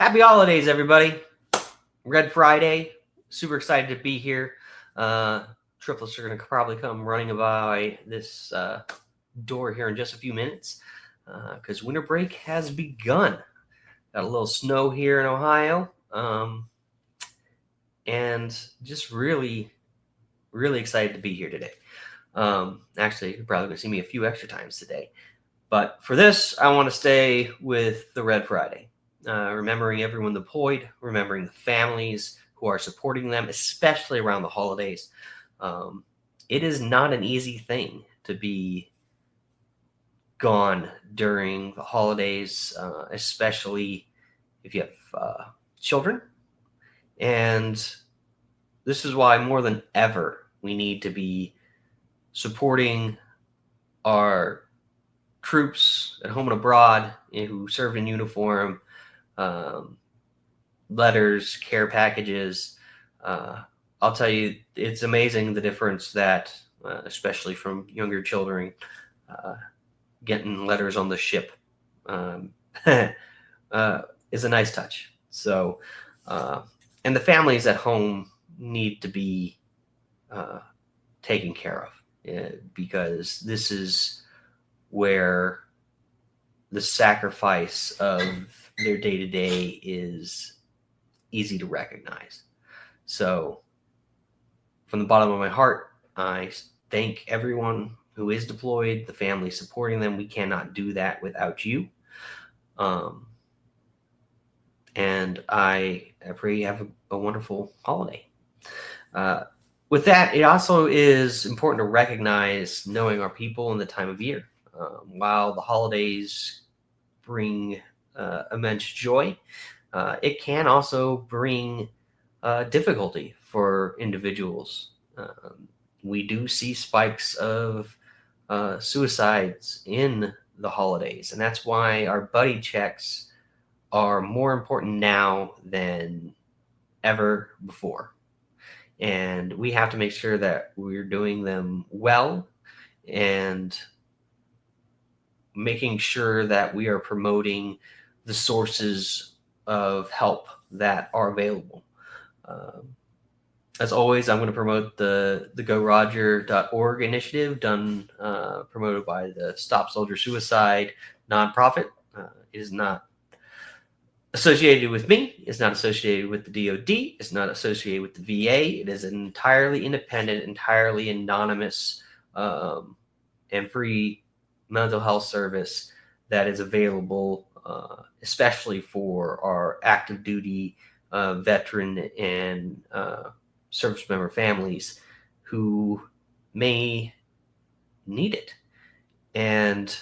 Happy holidays, everybody. Red Friday. Super excited to be here. Triplets are going to probably come running by this door here in just a few minutes because winter break has begun. Got a little snow here in Ohio. And just really, really excited to be here today. Actually, you're probably going to see me a few extra times today. But for this, I want to stay with the Red Friday. Remembering everyone deployed, remembering the families who are supporting them, especially around the holidays. It is not an easy thing to be gone during the holidays, especially if you have children. And this is why more than ever we need to be supporting our troops at home and abroad who serve in uniform. Letters, care packages. I'll tell you, it's amazing the difference that, especially from younger children, getting letters on the ship is a nice touch. So, and the families at home need to be taken care of because this is where the sacrifice of their day-to-day is easy to recognize. So from the bottom of my heart, I thank everyone who is deployed, the family supporting them. We cannot do that without you. And I pray you have a wonderful holiday. With that, it also is important to recognize knowing our people and the time of year. While the holidays bring immense joy, it can also bring difficulty for individuals. We do see spikes of suicides in the holidays, and that's why our buddy checks are more important now than ever before. And we have to make sure that we're doing them well and making sure that we are promoting the sources of help that are available. As always, I'm going to promote the GoRoger.org initiative promoted by the Stop Soldier Suicide nonprofit. It is not associated with me. It's not associated with the DoD. It's not associated with the VA. It is an entirely independent, entirely anonymous, and free mental health service that is available, especially for our active duty veteran and service member families who may need it. And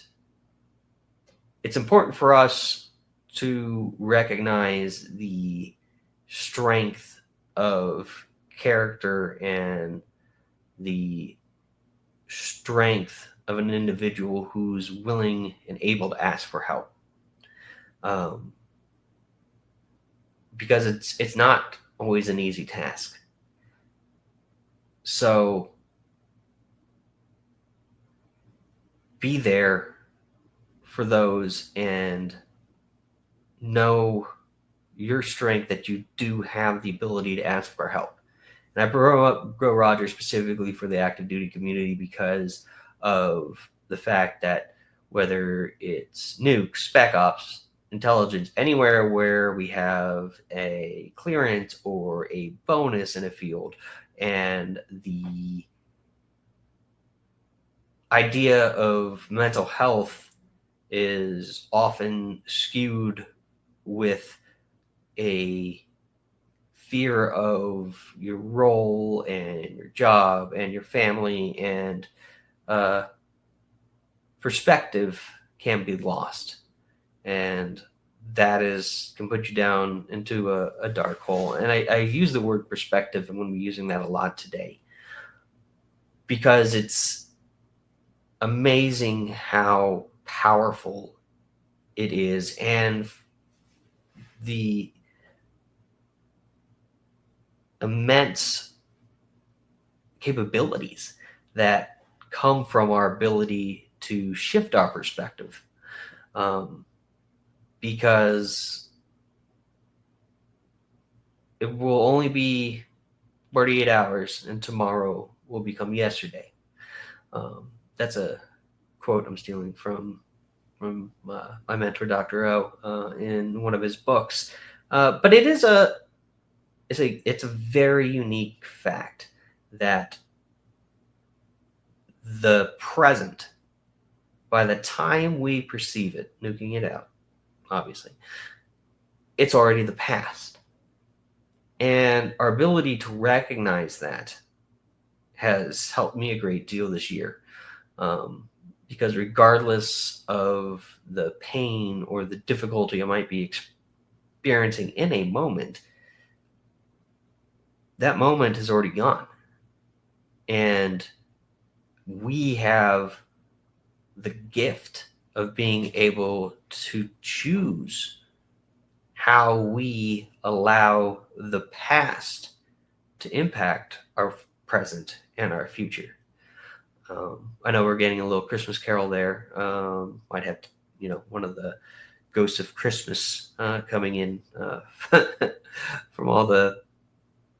it's important for us to recognize the strength of character and the strength of an individual who's willing and able to ask for help. Because it's not always an easy task. So be there for those and know your strength that you do have the ability to ask for help. And I brought up GoRoger specifically for the active duty community because of the fact that whether it's nukes, spec ops, intelligence, anywhere where we have a clearance or a bonus in a field, and the idea of mental health is often skewed with a fear of your role and your job and your family, and perspective can be lost. And that can put you down into a dark hole. And I use the word perspective, and I'm going to be using that a lot today because it's amazing how powerful it is, and the immense capabilities that come from our ability to shift our perspective. Because it will only be 48 hours, and tomorrow will become yesterday. That's a quote I'm stealing from my mentor, Dr. O, in one of his books. But it's a very unique fact that the present, by the time we perceive it, nuking it out, obviously, it's already the past. And our ability to recognize that has helped me a great deal this year. Because regardless of the pain or the difficulty I might be experiencing in a moment, that moment is already gone. And we have the gift of being able to choose how we allow the past to impact our present and our future. I know we're getting a little Christmas Carol there. Might have, one of the Ghosts of Christmas coming in from all the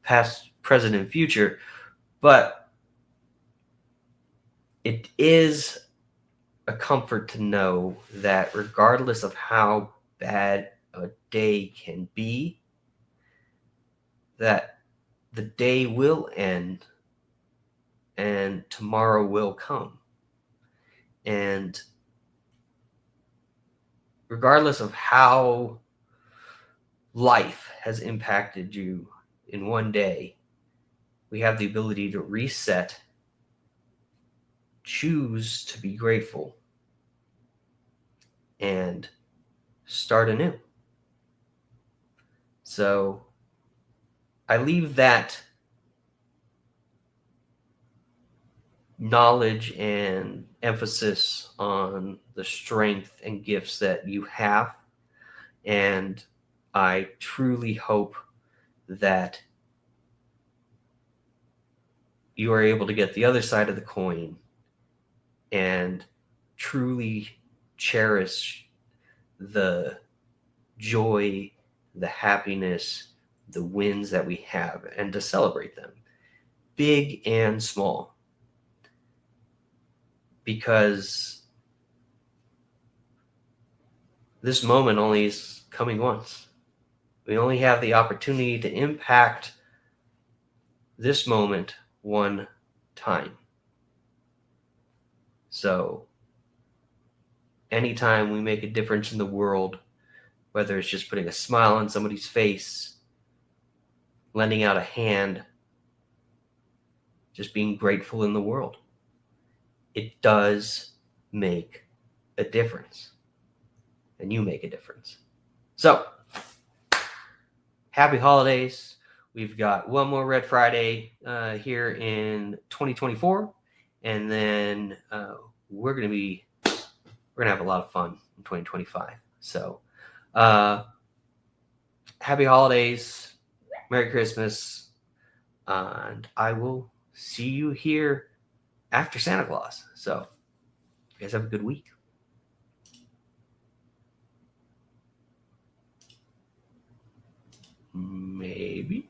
past, present, and future. But it is a comfort to know that regardless of how bad a day can be, that the day will end and tomorrow will come. And regardless of how life has impacted you in one day, we have the ability to reset, choose to be grateful, and start anew. So I leave that knowledge and emphasis on the strength and gifts that you have. And I truly hope that you are able to get the other side of the coin and truly cherish the joy, the happiness, the wins that we have, and to celebrate them, big and small. Because this moment only is coming once. We only have the opportunity to impact this moment one time. So anytime we make a difference in the world, whether it's just putting a smile on somebody's face, lending out a hand, just being grateful in the world, it does make a difference. And you make a difference. So, happy holidays. We've got one more Red Friday here in 2024. And then we're going to have a lot of fun in 2025. So, happy holidays. Merry Christmas. And I will see you here after Santa Claus. So, you guys have a good week. Maybe.